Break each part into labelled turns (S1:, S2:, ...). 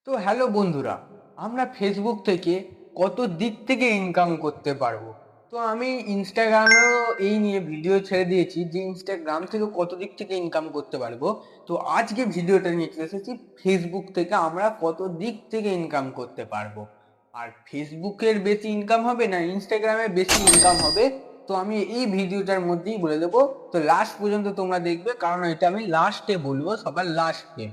S1: তো হ্যালো বন্ধুরা, আমরা ফেসবুক থেকে কত দিক থেকে ইনকাম করতে পারবো। তো আমি ইনস্টাগ্রামেও এই নিয়ে ভিডিও ছেড়ে দিয়েছি যে ইনস্টাগ্রাম থেকে কত দিক থেকে ইনকাম করতে পারবো। তো আজকে ভিডিওটা নিয়ে চলে এসেছি ফেসবুক থেকে আমরা কত দিক থেকে ইনকাম করতে পারবো। আর ফেসবুকের বেশি ইনকাম হবে না ইনস্টাগ্রামে বেশি ইনকাম হবে, তো আমি এই ভিডিওটার মধ্যেই বলে দেবো। তো লাস্ট পর্যন্ত তোমরা দেখবে, কারণ এটা আমি লাস্টে বলবো, সবার লাস্টে।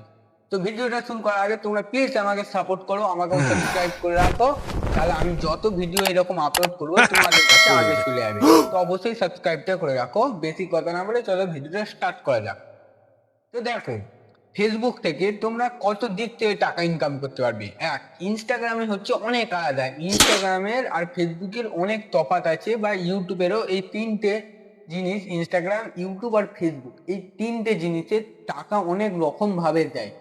S1: তো ভিডিওটা শুরু করার আগে তোমরা প্লিজ আমাকে সাপোর্ট করো, আমাকেও সাবস্ক্রাইব করে রাখো, তাহলে আমি যত ভিডিও এরকম আপলোড করবো তোমাদের কাছে আগে চলে যাবে। তো অবশ্যই সাবস্ক্রাইবটা করে রাখো। বেশি কথা না বলে চলো ভিডিওটা স্টার্ট করা যাক। তো দেখো, ফেসবুক থেকে তোমরা কত দিক থেকে টাকা ইনকাম করতে পারবে। এক, ইনস্টাগ্রামে হচ্ছে অনেক আলাদা, ইনস্টাগ্রামের আর ফেসবুকের অনেক তফাৎ আছে, বা ইউটিউবেরও। এই তিনটে জিনিস, ইনস্টাগ্রাম, ইউটিউব আর ফেসবুক, এই তিনটে জিনিসের টাকা অনেক রকম ভাবে দেয়।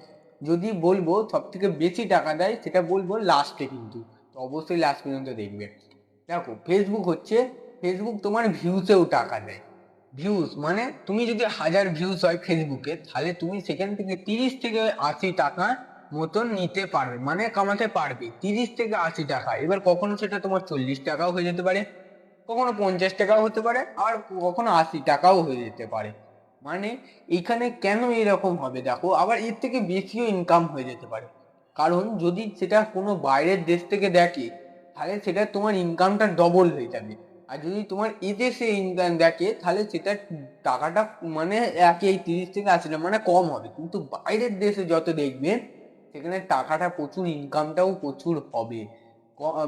S1: যদি বলবো সব থেকে বেশি টাকা দেয় সেটা বলবো লাস্টে, কিন্তু তো অবশ্যই লাস্ট পর্যন্ত দেখবে। দেখো, ফেসবুক তোমার ভিউসেও টাকা দেয়। ভিউজ মানে তুমি যদি 1000 ভিউজ হয় ফেসবুকে, তাহলে তুমি সেখান থেকে 30 থেকে 80 টাকা মতন নিতে পারবে, মানে কামাতে পারবে 30 থেকে 80 টাকা। এবার কখনো সেটা তোমার 40 টাকাও হয়ে যেতে পারে, কখনো 50 টাকাও হতে পারে, আর কখনো 80 টাকাও হয়ে যেতে পারে। মানে এখানে কেন এরকম হবে দেখো, আবার এর থেকে বেশিও ইনকাম হয়ে যেতে পারে। কারণ যদি সেটা কোনো বাইরের দেশ থেকে দেখে, তাহলে সেটা তোমার ইনকামটা ডবল হয়ে যাবে। আর যদি তোমার এদেশে ইনকাম দেখে, তাহলে সেটা টাকাটা মানে একই 30 থেকে 80 টাকা মানে কম হবে। কিন্তু বাইরের দেশে যত দেখবে, সেখানে টাকাটা প্রচুর, ইনকামটাও প্রচুর হবে।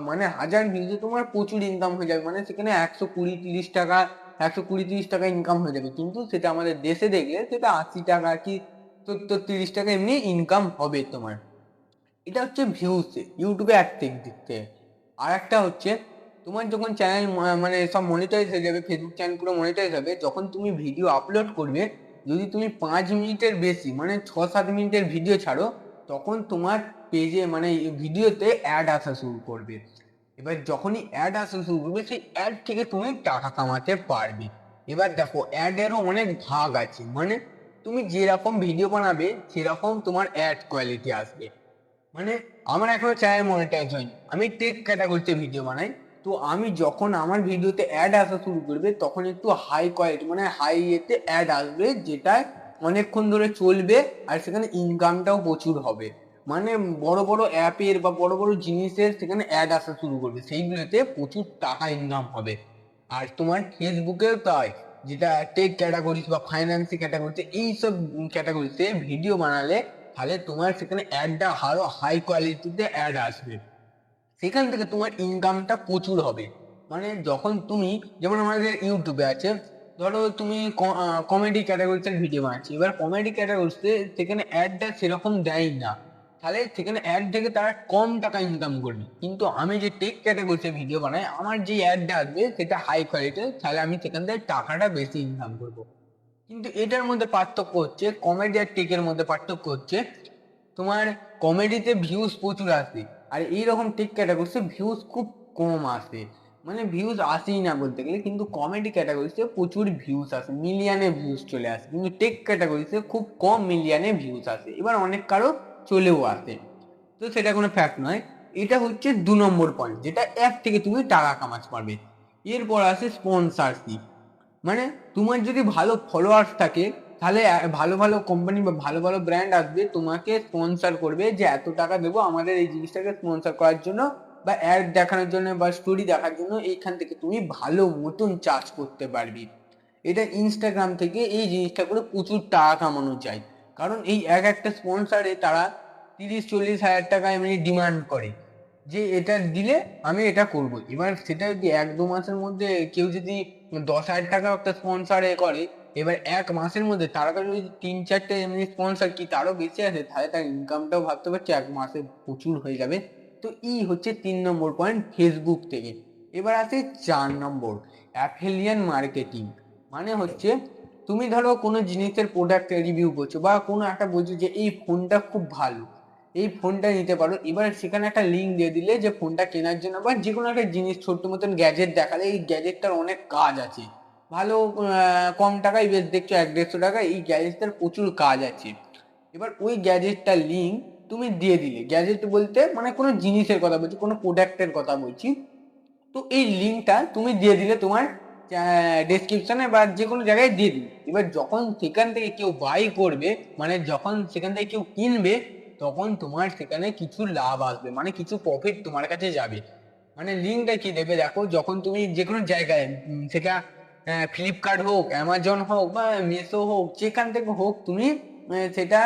S1: মানে 1000 ভিউজে তোমার প্রচুর ইনকাম হয়ে যাবে, মানে সেখানে 120-30 টাকা, 120-30 টাকা ইনকাম হয়ে যাবে। কিন্তু সেটা আমাদের দেশে দেখলে সেটা 80 টাকা কি 70-30 টাকা এমনি ইনকাম হবে তোমার। এটা হচ্ছে ভিউসে, ইউটিউবে একদিক দিক থেকে। আর একটা হচ্ছে, তোমার যখন চ্যানেল মানে সব মনিটাইজ হয়ে যাবে, ফেসবুক চ্যানেল পুরো মনিটাইজ হবে, যখন তুমি ভিডিও আপলোড করবে, যদি তুমি 5 মিনিটের বেশি মানে 6-7 মিনিটের ভিডিও ছাড়ো, তখন তোমার পেজে মানে ভিডিওতে অ্যাড আসা শুরু করবে। এবার যখনই অ্যাড আসা শুরু করবে, সেই অ্যাড থেকে তুমি টাকা কামাতে পারবে। এবার দেখো, অ্যাডেরও অনেক ভাগ আছে, মানে তুমি যেরকম ভিডিও বানাবে সেরকম তোমার অ্যাড কোয়ালিটি আসবে। মানে আমার এখনো চ্যানেল মনিটাইজ হয়নি, আমি টেক ক্যাটাগরিতে ভিডিও বানাই। তো আমি যখন আমার ভিডিওতে অ্যাড আসা শুরু করবে, তখন একটু হাই কোয়ালিটি মানে হাই এতে অ্যাড আসবে, যেটা অনেকক্ষণ ধরে চলবে, আর সেখানে ইনকামটাও প্রচুর হবে। মানে বড় বড় অ্যাপের বা বড় বড় জিনিসের সেখানে অ্যাড আসা শুরু করবে, সেইগুলোতে প্রচুর টাকা ইনকাম হবে। আর তোমার ফেসবুকেও তাই, যেটা টেক ক্যাটাগরিজ বা ফাইন্যান্সি ক্যাটাগরিতে, এইসব ক্যাটাগরিতে ভিডিও বানালে, তাহলে তোমার সেখানে অ্যাডটা আরো হাই কোয়ালিটিতে অ্যাড আসবে, সেখান থেকে তোমার ইনকামটা প্রচুর হবে। মানে যখন তুমি, যেমন আমাদের ইউটিউবে আছে, ধরো তুমি কমেডি ক্যাটাগরিতে ভিডিও বানাচ্ছি, এবার কমেডি ক্যাটাগরিতে সেখানে অ্যাডটা সেরকম দেয় না, তাহলে সেখানে অ্যাড থেকে তারা কম টাকা ইনকাম করবে। কিন্তু আমি যে টেক ক্যাটাগরিতে ভিডিও বানাই, আমার যে অ্যাডটা আসবে সেটা হাই কোয়ালিটির, তাহলে আমি সেখান থেকে টাকাটা বেশি ইনকাম করবো। কিন্তু এটার মধ্যে পার্থক্য হচ্ছে, কমেডি আর টেকের মধ্যে পার্থক্য হচ্ছে, তোমার কমেডিতে ভিউজ প্রচুর আসে, আর এইরকম টেক ক্যাটাগরিতে ভিউজ খুব কম আসে। মানে ভিউজ আসেই না বলতে গেলে, কিন্তু কমেডি ক্যাটাগরিতে প্রচুর ভিউজ আসে, মিলিয়নে ভিউজ চলে আসে। কিন্তু টেক ক্যাটাগরিতে খুব কম মিলিয়নে ভিউজ আসে, এবার অনেক কারো চলেও আসে। তো সেটা কোনো ফ্যাক্ট নয়। এটা হচ্ছে 2 নম্বর পয়েন্ট, যেটা অ্যাপ থেকে তুমি টাকা কামাতে পারবে। এরপর আসে স্পন্সারশিপ। মানে তোমার যদি ভালো ফলোয়ার্স থাকে, তাহলে ভালো ভালো কোম্পানি বা ভালো ভালো ব্র্যান্ড আসবে, তোমাকে স্পন্সর করবে, যে এত টাকা দেবো আমাদের এই জিনিসটাকে স্পন্সর করার জন্য, বা অ্যাড দেখানোর জন্য, বা স্টোরি দেখার জন্য। এইখান থেকে তুমি ভালো মতন চার্জ করতে পারবি। এটা ইনস্টাগ্রাম থেকে এই জিনিসটা করে প্রচুর টাকা কামানো যায়। কারণ এই এক একটা স্পন্সারে তারা 30-40 হাজার টাকা এমনি ডিমান্ড করে, যে এটা দিলে আমি এটা করব। এবার সেটা যদি 1-2 মাসের মধ্যে কেউ যদি 10,000 টাকা একটা স্পন্সারে করে, এবার 1 মাসের মধ্যে তার কাছে যদি 3-4টে এমনি স্পন্সার কি তারও বেশি আছে, তাহলে তার ইনকামটাও ভাবতে পারছে 1 মাসে প্রচুর হয়ে যাবে। তো এই হচ্ছে 3 নম্বর পয়েন্ট ফেসবুক থেকে। এবার আছে 4 নম্বর, অ্যাফিলিয়েট মার্কেটিং। মানে হচ্ছে, তুমি ধরো কোনো জিনিসের প্রোডাক্ট রিভিউ করছো, বা কোনো একটা বলছো যে এই ফোনটা খুব ভালো, এই ফোনটা নিতে পারো। এবার সেখানে একটা লিঙ্ক দিয়ে দিলে যে ফোনটা কেনার জন্য, বা যে কোনো একটা জিনিস ছোট্ট মতন গ্যাজেট দেখালে, এই গ্যাজেটটার অনেক কাজ আছে, ভালো, কম টাকায় বেশ দেখছো 100-150 টাকা, এই গ্যাজেটটার প্রচুর কাজ আছে। এবার ওই গ্যাজেটটার লিঙ্ক তুমি দিয়ে দিলে। গ্যাজেট বলতে মানে কোনো জিনিসের কথা বলছি, কোনো প্রোডাক্টের কথা বলছি। তো এই লিঙ্কটা তুমি দিয়ে দিলে তোমার ডেসক্রিপশনে বা যে কোনো জায়গায় দিয়ে দিলে। এবার যখন সেখান থেকে কেউ বাই করবে, মানে যখন সেখান থেকে কেউ কিনবে, তখন তোমার সেখানে কিছু লাভ আসবে, মানে কিছু প্রফিট তোমার কাছে যাবে। মানে লিঙ্কটা কি দেবে দেখো, যখন তুমি যে কোনো জায়গায় সেটা ফ্লিপকার্ট হোক, অ্যামাজন হোক বা মিশো হোক, যেখান থেকে হোক তুমি সেটা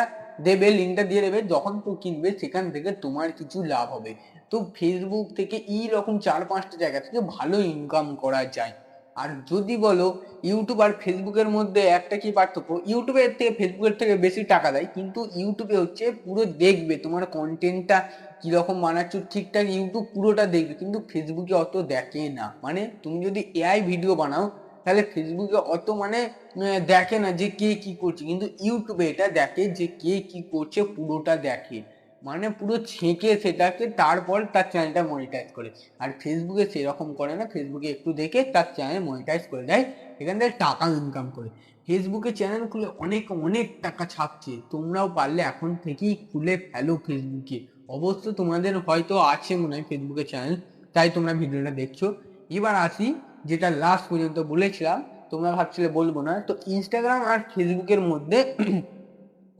S1: দেবে, লিঙ্কটা দিয়ে দেবে। যখন কেউ কিনবে সেখান থেকে তোমার কিছু লাভ হবে। তো ফেসবুক থেকে এই রকম 4-5টা জায়গা থেকে ভালো ইনকাম করা যায়। আর যদি বলো ইউটিউব আর ফেসবুকের মধ্যে একটা কি পার্থক্য, ইউটিউবের থেকে ফেসবুকের থেকে বেশি টাকা দেয়, কিন্তু ইউটিউবে হচ্ছে পুরো দেখবে তোমার কন্টেন্টটা কিরকম বানাচ্ছ ঠিকঠাক, ইউটিউব পুরোটা দেখবে, কিন্তু ফেসবুকে অত দেখে না। মানে তুমি যদি এআই ভিডিও বানাও তাহলে ফেসবুকে অত মানে দেখে না যে কে কি করছে, কিন্তু ইউটিউবে এটা দেখে যে কে কি করছে, পুরোটা দেখে, মানে পুরো ছেঁকে সেটাকে তারপর তার চ্যানেলটা মনিটাইজ করে। আর ফেসবুকে সেরকম করে না, ফেসবুকে একটু দেখে তার চ্যানেল মনিটাইজ করে দেয়, এখান থেকে টাকা ইনকাম করে। ফেসবুকে চ্যানেল খুলে অনেক অনেক টাকা ছাপছে, তোমরাও পারলে এখন থেকেই খুলে ফেলো ফেসবুকে। অবশ্য তোমাদের হয়তো আছে মনে হয় ফেসবুকে চ্যানেল, তাই তোমরা ভিডিওটা দেখছো। এবার আসি যেটা লাস্ট পর্যন্ত বলেছিলাম, তোমরা ভাবছিলে বলবো না, তো ইনস্টাগ্রাম আর ফেসবুকের মধ্যে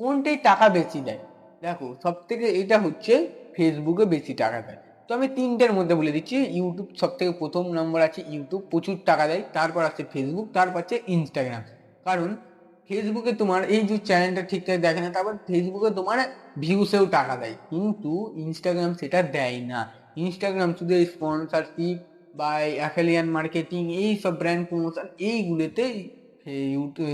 S1: কোনটাই টাকা বেশি দেয়? দেখো সব থেকে এটা হচ্ছে ফেসবুকে বেশি টাকা দেয়। তো আমি তিনটের মধ্যে বলে দিচ্ছি। ইউটিউব সব থেকে প্রথম নম্বর আছে, ইউটিউব প্রচুর টাকা দেয়, তারপর আছে ফেসবুক, তারপর আছে ইনস্টাগ্রাম। কারণ ফেসবুকে তোমার এই যে চ্যানেলটা ঠিকঠাক দেখে না, তারপর ফেসবুকে তোমার ভিউসেও টাকা দেয়, কিন্তু ইনস্টাগ্রাম সেটা দেয় না। ইনস্টাগ্রাম শুধু স্পন্সরশিপ বা অ্যাফিলিয়েট মার্কেটিং, এই সব ব্র্যান্ড প্রমোশন, এইগুলোতে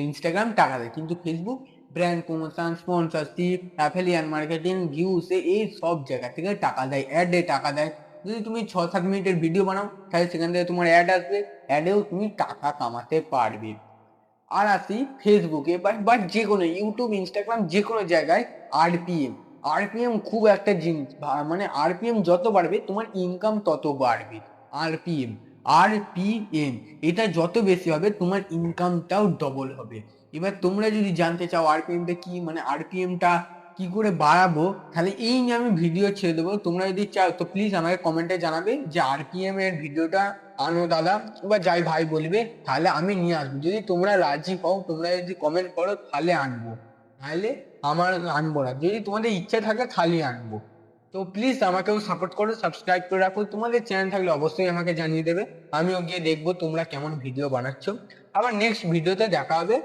S1: ইনস্টাগ্রাম টাকা দেয়, কিন্তু Facebook brand promotion, sponsorship, affiliate marketing, ভিউসে এই সব জায়গা থেকে টাকা দেয়, অ্যাডে টাকা দেয়। যদি তুমি 6-7 মিনিটের ভিডিও বানাও তাহলে সেখান থেকে তোমার অ্যাড আসবে, অ্যাডেও তুমি টাকা কামাতে পারবে। আর আসি ফেসবুকে বা যে কোনো ইউটিউব, ইনস্টাগ্রাম, যে কোনো জায়গায় আরপিএম, আরপিএম খুব একটা জিনিস, মানে আরপিএম যত বাড়বে তোমার ইনকাম তত বাড়বে। আরপিএম, আরপিএম, এটা যত বেশি হবে তোমার ইনকামটাও ডবল হবে। এবার তোমরা যদি জানতে চাও আরপিএমটা কি, মানে আরপিএমটা কি করে বাড়াবো, তাহলে এই নিয়ে আমি ভিডিও ছেড়ে দেবো। তোমরা যদি চাও তো প্লিজ আমাকে কমেন্টে জানাবে যে আরপিএম এর ভিডিওটা আনো দাদা, বা যাই ভাই বলবে, তাহলে আমি নিয়ে আসবো। যদি তোমরা রাজি হও, তোমরা যদি কমেন্ট করো তাহলে আনবো, নাহলে আমার আনবো না। যদি তোমাদের ইচ্ছা থাকে তাহলে আনবো। তো প্লিজ আমাকেও সাপোর্ট করো, সাবস্ক্রাইব করে রাখো। তোমাদের চ্যানেল থাকলে অবশ্যই আমাকে জানিয়ে দেবে, আমিও গিয়ে দেখবো তোমরা কেমন ভিডিও বানাচ্ছো। আবার নেক্সট ভিডিওতে দেখা হবে।